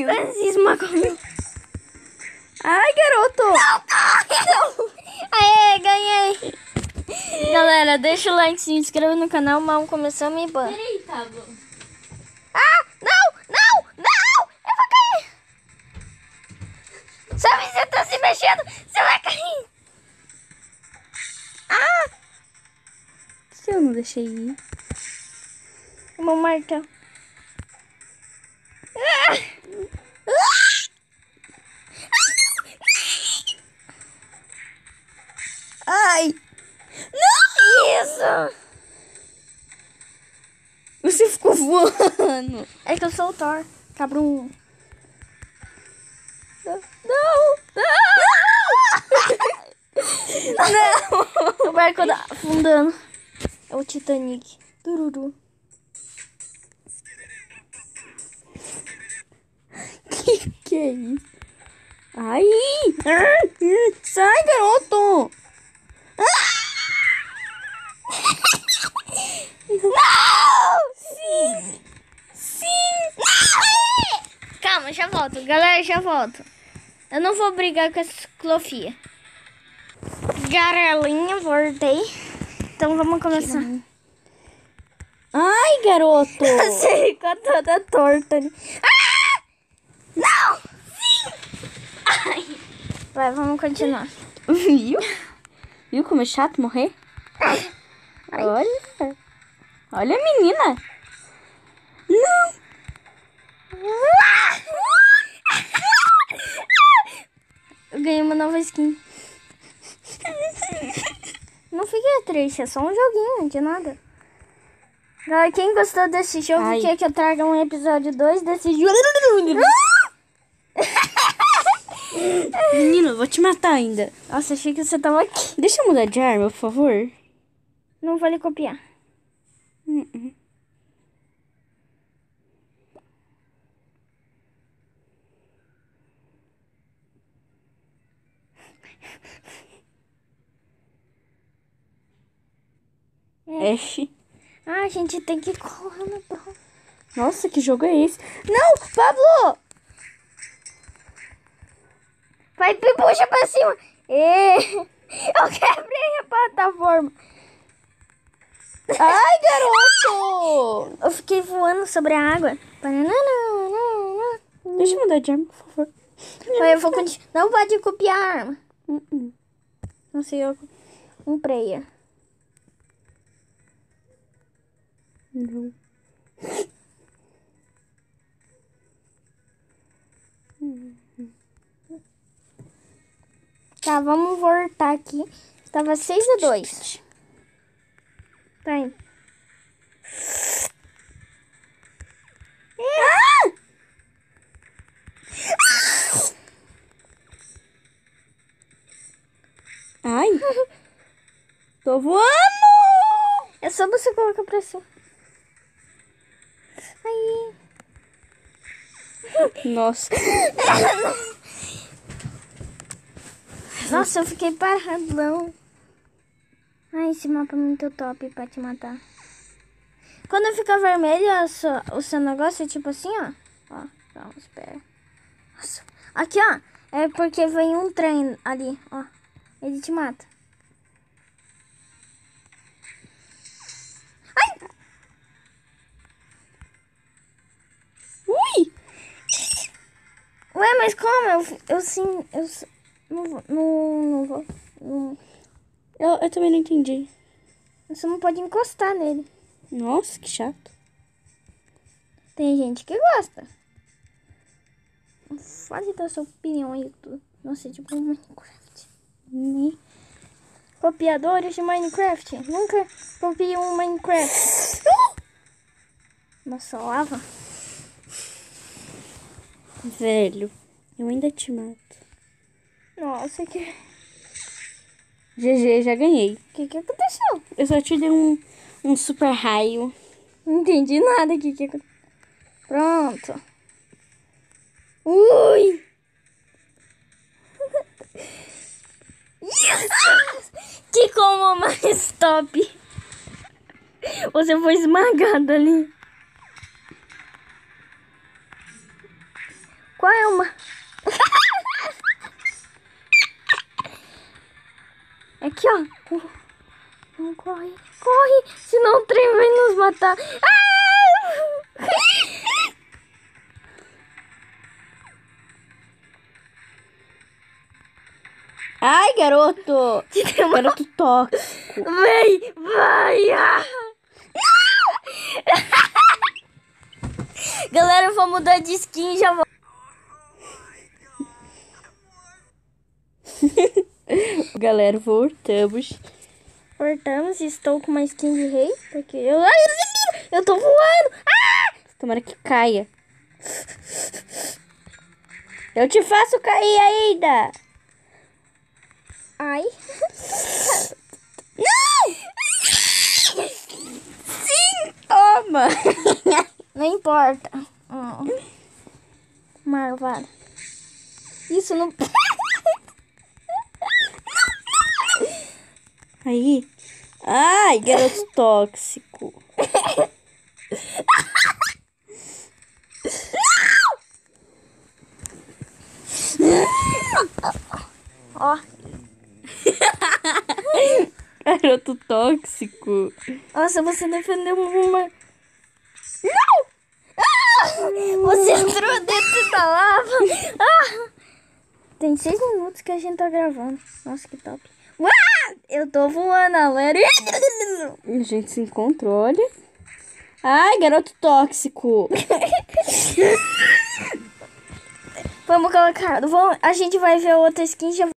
caiu. Se esmagou. Ai, garoto. Não. Aê, ganhei. Galera, deixa o like, se inscreva no canal. Mal começou a me ban. Peraí, Pablo. Ah, não. Eu vou cair. Sabe, você tá se mexendo. Você vai cair. Ah. Se eu não deixei ir. O meu martelo. Ai. Não. Isso. Você ficou voando. É que eu sou o Thor. Cabrum. Não. O barco afundando. É o Titanic. Tururu. Que é isso? Ai. Sai, garoto. Não! Sim. Calma, já volto. Galera, já volto. Eu não vou brigar com essa ciclofia. Garelinha, voltei. Então vamos começar. Ai, garoto. Você ficou toda torta ali. Ah! Não! Sim! Ai. Vai, vamos continuar. Viu? Viu como é chato morrer? Olha. Olha a menina. Não. Eu ganhei uma nova skin. Não fiquei triste, é só um joguinho, de nada. Galera, quem gostou desse jogo, Ai. quer que eu traga um episódio 2 desse jogo? Menino, eu vou te matar ainda. Nossa, achei que você tava aqui. Deixa eu mudar de arma, por favor. Não vou lhe copiar. F. Ah, a gente tem que correr no próximo. Nossa, que jogo é esse? Não, Pablo! Vai, puxa pra cima. Eu quebrei a plataforma. Ai, garoto! Eu fiquei voando sobre a água. Deixa eu mudar de arma, por favor. Eu vou continuar. Não pode copiar a arma. Não sei, eu comprei. Não. Tá, vamos voltar aqui. Estava 6-2. Tá aí. Ai. Tô voando! É só você colocar pra cima. Aí. Nossa. Nossa, eu fiquei paradão. Ai, esse mapa é muito top pra te matar. Quando fica vermelho o seu negócio é tipo assim, ó. Ó, vamos, espera. Nossa. Aqui, ó. É porque vem um trem ali, ó. Ele te mata. Ai! Ui! Ué, mas como? Eu não vou. Eu também não entendi. Você não pode encostar nele. Nossa, que chato. Tem gente que gosta. Fale da sua opinião aí. Nossa, tipo Minecraft. Copiadores de Minecraft. Nunca copiei um Minecraft. Nossa, lava. Velho, eu ainda te mato. Nossa, que GG, já ganhei. que aconteceu? Eu só te dei um super raio. Não entendi nada. Que aconteceu? Pronto. Ui! Yes! Que como mais top. Você foi esmagado ali. Qual é uma? Aqui, ó. Não corre. Corre, senão o trem vai nos matar. Ah! Ai, garoto. Garoto tóxico. Vem, vai. Ah! Galera, eu vou mudar de skin, já vou. Galera, voltamos. Cortamos, estou com uma skin de rei, porque eu tô voando. Ah! Tomara que caia. Eu te faço cair ainda. Ai. Não! Sim, toma. Não importa. Marvada. Isso não... Aí. Ai, garoto tóxico. Ó. Garoto tóxico. Nossa, você defendeu uma... Não! Ah! Você entrou dentro da lava. Ah! Tem 6 minutos que a gente tá gravando. Nossa, que top. Uau! Eu tô voando, galera. A gente se encontrou, olha. Ai, garoto tóxico. Vamos colocar... a gente vai ver outra skin já.